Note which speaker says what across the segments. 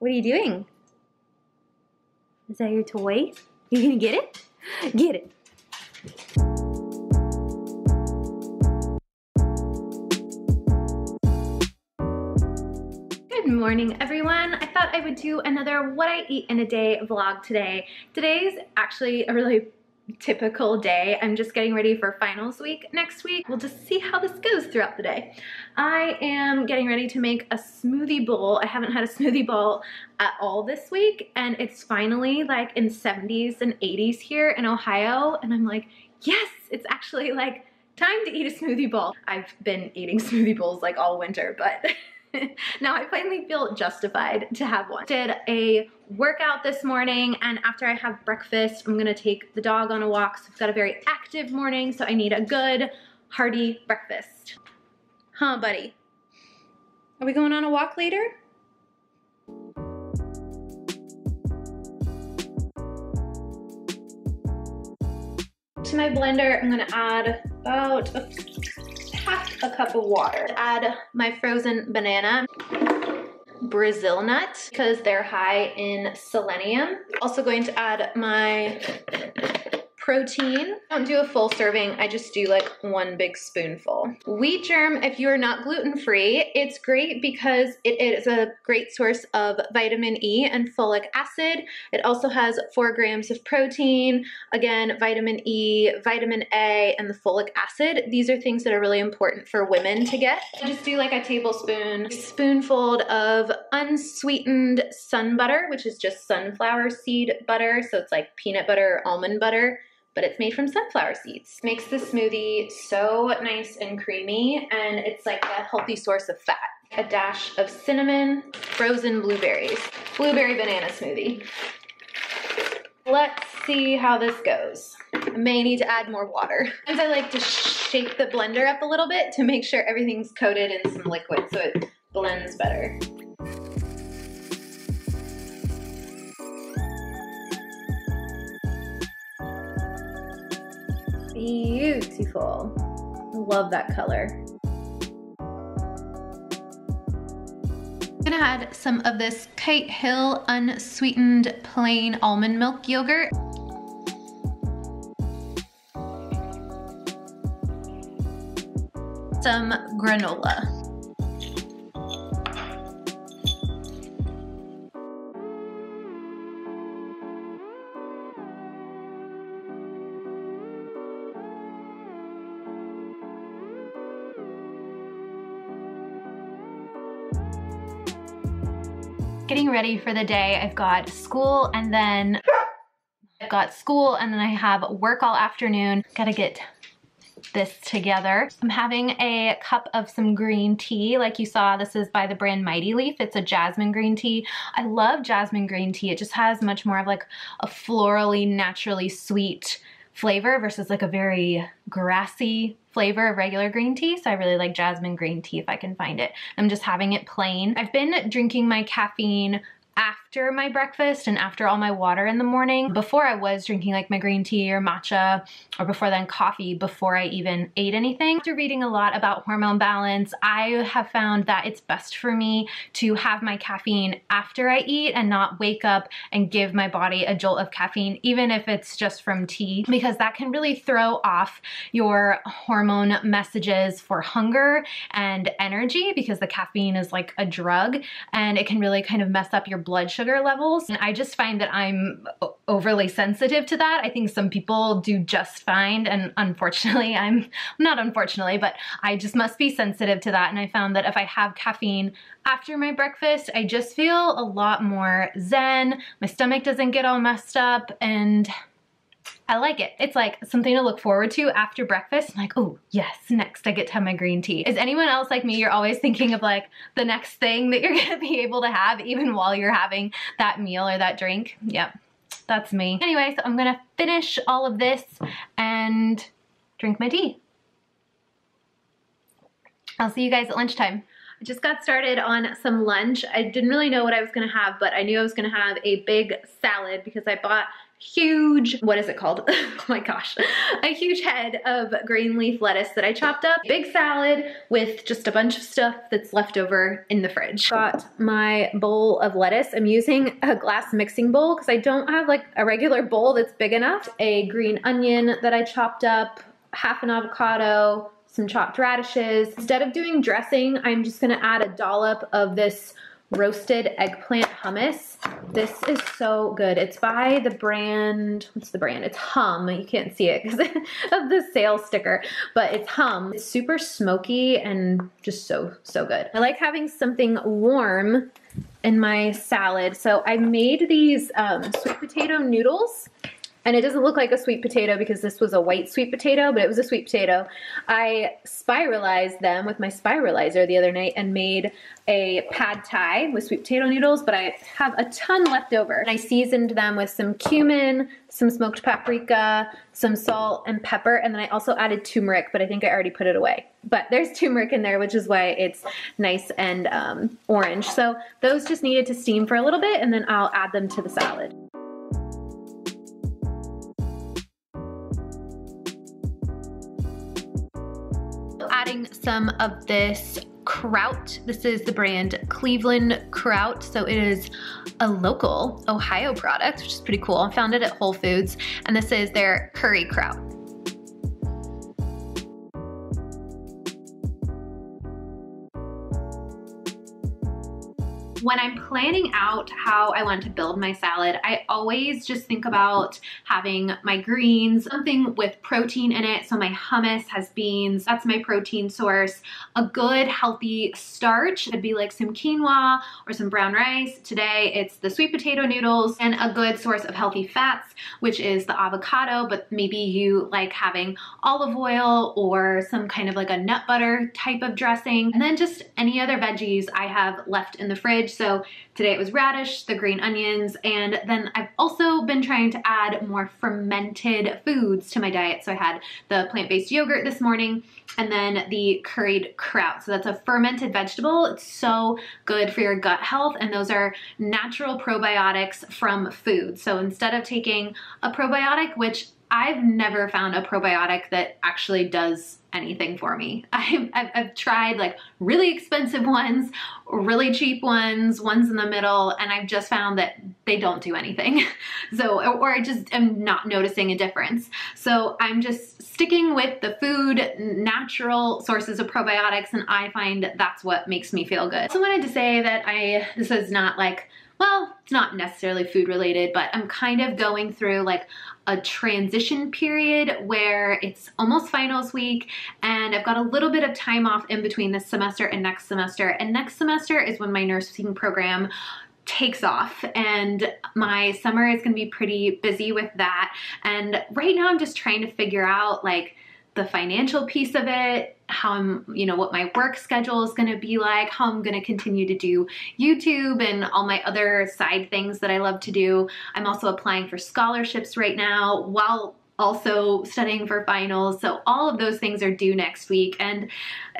Speaker 1: What are you doing? Is that your toy? You gonna get it? Get it. Good morning, everyone. I thought I would do another what I eat in a day vlog today. Today's actually a really typical day. I'm just getting ready for finals week next week. We'll just see how this goes throughout the day. I am getting ready to make a smoothie bowl. I haven't had a smoothie bowl at all this week, and it's finally like in 70s and 80s here in Ohio, and I'm like, yes, it's actually like time to eat a smoothie bowl. I've been eating smoothie bowls like all winter, but now I finally feel justified to have one. Did a workout this morning, and after I have breakfast, I'm gonna take the dog on a walk. So I've got a very active morning, so I need a good, hearty breakfast. Huh, buddy? Are we going on a walk later? To my blender, I'm gonna add about half a cup of water. Add my frozen banana, Brazil nut, because they're high in selenium. Also going to add my protein. I don't do a full serving, I just do like one big spoonful. Wheat germ, if you're not gluten-free, it's great because it is a great source of vitamin E and folic acid. It also has 4 grams of protein, again, vitamin E, vitamin A, and the folic acid. These are things that are really important for women to get. I just do like a spoonful of unsweetened sun butter, which is just sunflower seed butter. So it's like peanut butter or almond butter, but it's made from sunflower seeds. Makes the smoothie so nice and creamy, and it's like a healthy source of fat. A dash of cinnamon, frozen blueberries. Blueberry banana smoothie. Let's see how this goes. I may need to add more water. Sometimes I like to shake the blender up a little bit to make sure everything's coated in some liquid so it blends better. Beautiful. Love that color. I'm gonna add some of this Kite Hill unsweetened plain almond milk yogurt. Some granola. Getting ready for the day. I've got school and then I have work all afternoon. Gotta get this together. I'm having a cup of some green tea. Like you saw, this is by the brand Mighty Leaf. It's a jasmine green tea. I love jasmine green tea. It just has much more of like a florally, naturally sweet flavor versus like a very grassy flavor of regular green tea. So I really like jasmine green tea if I can find it. I'm just having it plain. I've been drinking my caffeine after my breakfast and after all my water in the morning. Before I was drinking like my green tea or matcha, or before then coffee, before I even ate anything. After reading a lot about hormone balance, I have found that it's best for me to have my caffeine after I eat and not wake up and give my body a jolt of caffeine, even if it's just from tea, because that can really throw off your hormone messages for hunger and energy, because the caffeine is like a drug and it can really kind of mess up your blood sugar levels. And I just find that I'm overly sensitive to that. I think some people do just fine, and unfortunately, but I just must be sensitive to that. And I found that if I have caffeine after my breakfast, I just feel a lot more zen. My stomach doesn't get all messed up, and I like it. It's like something to look forward to after breakfast. I'm like, oh yes, next I get to have my green tea. Is anyone else like me? You're always thinking of like the next thing that you're gonna be able to have even while you're having that meal or that drink. Yep, that's me. Anyway, so I'm gonna finish all of this and drink my tea. I'll see you guys at lunchtime. I just got started on some lunch. I didn't really know what I was gonna have, but I knew I was gonna have a big salad because I bought huge, what is it called? Oh my gosh, a huge head of green leaf lettuce that I chopped up. Big salad with just a bunch of stuff that's left over in the fridge. Got my bowl of lettuce. I'm using a glass mixing bowl because I don't have like a regular bowl that's big enough. A green onion that I chopped up, half an avocado, some chopped radishes. Instead of doing dressing, I'm just gonna add a dollop of this roasted eggplant hummus. This is so good. It's by the brand, what's the brand? It's Hum. You can't see it because of the sales sticker, but it's Hum. It's super smoky and just so good. I like having something warm in my salad. So I made these sweet potato noodles. And it doesn't look like a sweet potato because this was a white sweet potato, but it was a sweet potato. I spiralized them with my spiralizer the other night and made a pad thai with sweet potato noodles, but I have a ton left over. And I seasoned them with some cumin, some smoked paprika, some salt and pepper, and then I also added turmeric, but I think I already put it away. But there's turmeric in there, which is why it's nice and orange. So those just needed to steam for a little bit, and then I'll add them to the salad. Adding some of this kraut. This is the brand Cleveland Kraut. So it is a local Ohio product, which is pretty cool. I found it at Whole Foods, and this is their curry kraut. When I'm planning out how I want to build my salad, I always just think about having my greens, something with protein in it. So my hummus has beans, that's my protein source. A good healthy starch could be like some quinoa or some brown rice. Today it's the sweet potato noodles, and a good source of healthy fats, which is the avocado, but maybe you like having olive oil or some kind of like a nut butter type of dressing. And then just any other veggies I have left in the fridge. So today it was radish, the green onions, and then I've also been trying to add more fermented foods to my diet. So I had the plant-based yogurt this morning, and then the curried kraut. So that's a fermented vegetable. It's so good for your gut health, and those are natural probiotics from food. So instead of taking a probiotic, which I've never found a probiotic that actually does anything for me. I've tried like really expensive ones, really cheap ones, ones in the middle, and I've just found that they don't do anything. So, or I just am not noticing a difference. So I'm just sticking with the food, natural sources of probiotics, and I find that's what makes me feel good. I also wanted to say that this is not like, well, it's not necessarily food related, but I'm kind of going through like a transition period where it's almost finals week, and I've got a little bit of time off in between this semester and next semester. And next semester is when my nursing program takes off, and my summer is gonna be pretty busy with that. And right now I'm just trying to figure out like the financial piece of it, how I'm, what my work schedule is gonna be like, how I'm gonna continue to do YouTube and all my other side things that I love to do. I'm also applying for scholarships right now while also studying for finals. So all of those things are due next week, and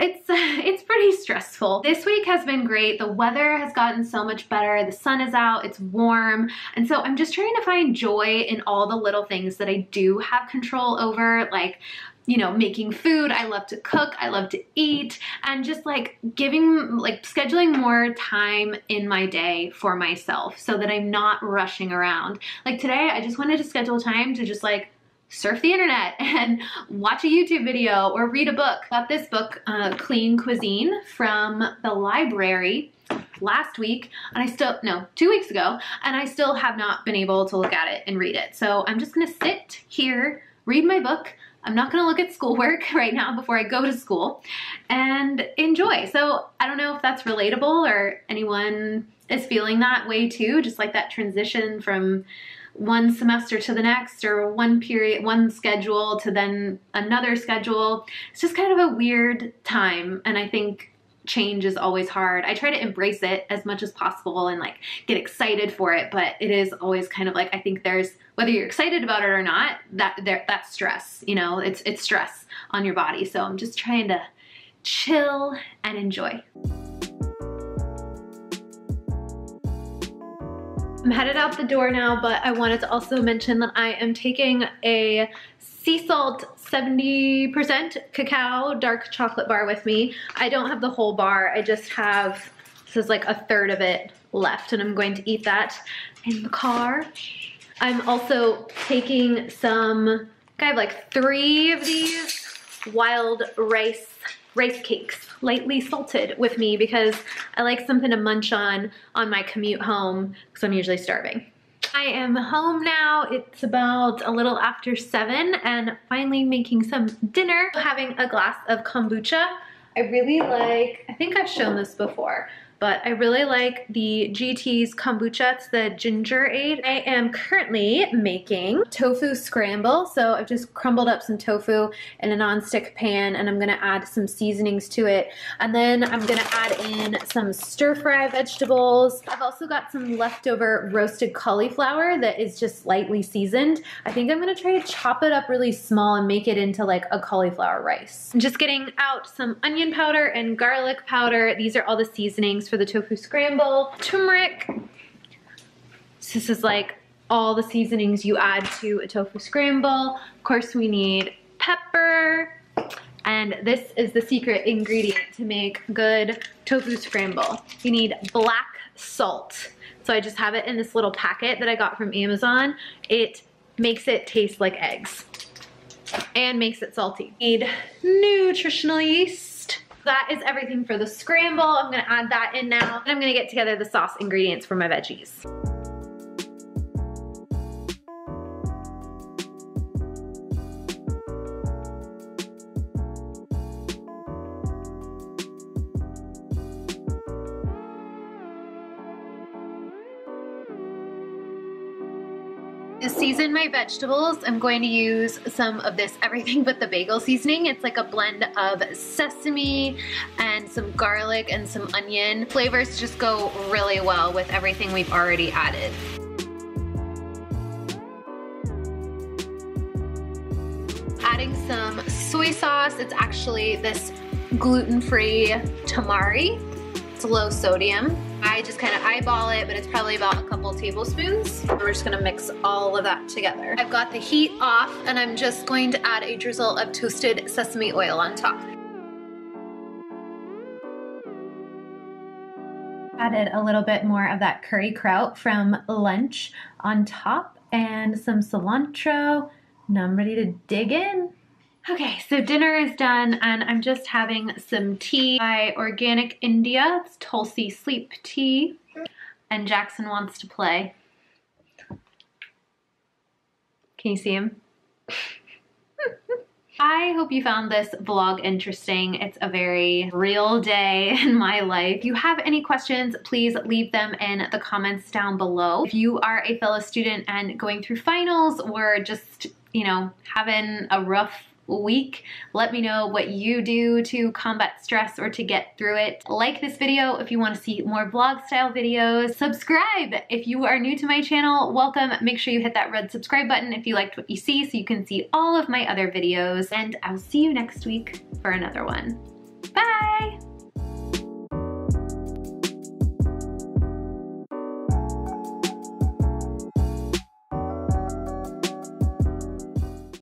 Speaker 1: it's pretty stressful. This week has been great. The weather has gotten so much better. The sun is out, it's warm. And so I'm just trying to find joy in all the little things that I do have control over, like making food. I love to cook, I love to eat, and just like scheduling more time in my day for myself so that I'm not rushing around. Like today, I just wanted to schedule time to just like surf the internet and watch a YouTube video or read a book. I got this book, Clean Cuisine, from the library last week, and 2 weeks ago, and I still have not been able to look at it and read it. So I'm just gonna sit here, read my book. I'm not gonna look at schoolwork right now before I go to school, and enjoy. So I don't know if that's relatable or anyone is feeling that way too, just like that transition from one semester to the next, or one schedule to then another schedule. It's just kind of a weird time, and I think change is always hard. I try to embrace it as much as possible and like get excited for it, but it is always kind of like, I think there's, whether you're excited about it or not, that's stress, it's stress on your body. So I'm just trying to chill and enjoy. I'm headed out the door now, but I wanted to also mention that I am taking a sea salt 70% cacao dark chocolate bar with me. I don't have the whole bar, I just have, this is like a third of it left, and I'm going to eat that in the car. I'm also taking some, I have like 3 of these wild rice cakes, lightly salted, with me because I like something to munch on my commute home because I'm usually starving. I am home now. It's about a little after 7 and finally making some dinner. Having a glass of kombucha. I really like, I think I've shown this before, but I really like the GT's kombucha. It's the ginger aid. I am currently making tofu scramble. So I've just crumbled up some tofu in a nonstick pan and I'm gonna add some seasonings to it. And then I'm gonna add in some stir-fry vegetables. I've also got some leftover roasted cauliflower that is just lightly seasoned. I think I'm gonna try to chop it up really small and make it into like a cauliflower rice. I'm just getting out some onion powder and garlic powder. These are all the seasonings for the tofu scramble. Turmeric. So this is like all the seasonings you add to a tofu scramble. Of course we need pepper. And this is the secret ingredient to make good tofu scramble. You need black salt. So I just have it in this little packet that I got from Amazon. It makes it taste like eggs and makes it salty. You need nutritional yeast. That is everything for the scramble. I'm gonna add that in now. And I'm gonna get together the sauce ingredients for my veggies. To season my vegetables, I'm going to use some of this everything but the bagel seasoning. It's like a blend of sesame and some garlic and some onion. Flavors just go really well with everything we've already added. Adding some soy sauce. It's actually this gluten-free tamari. It's low sodium. I just kind of eyeball it, but it's probably about a couple tablespoons. We're just gonna mix all of that together. I've got the heat off and I'm just going to add a drizzle of toasted sesame oil on top. Added a little bit more of that curry kraut from lunch on top and some cilantro. Now I'm ready to dig in. Okay, so dinner is done and I'm just having some tea by Organic India. It's Tulsi Sleep Tea. And Jackson wants to play. Can you see him? I hope you found this vlog interesting. It's a very real day in my life. If you have any questions, please leave them in the comments down below. If you are a fellow student and going through finals or just, you know, having a rough week, let me know what you do to combat stress or to get through it. Like this video if you want to see more vlog style videos. Subscribe if you are new to my channel. Welcome. Make sure you hit that red subscribe button if you liked what you see so you can see all of my other videos. And I'll see you next week for another one. Bye!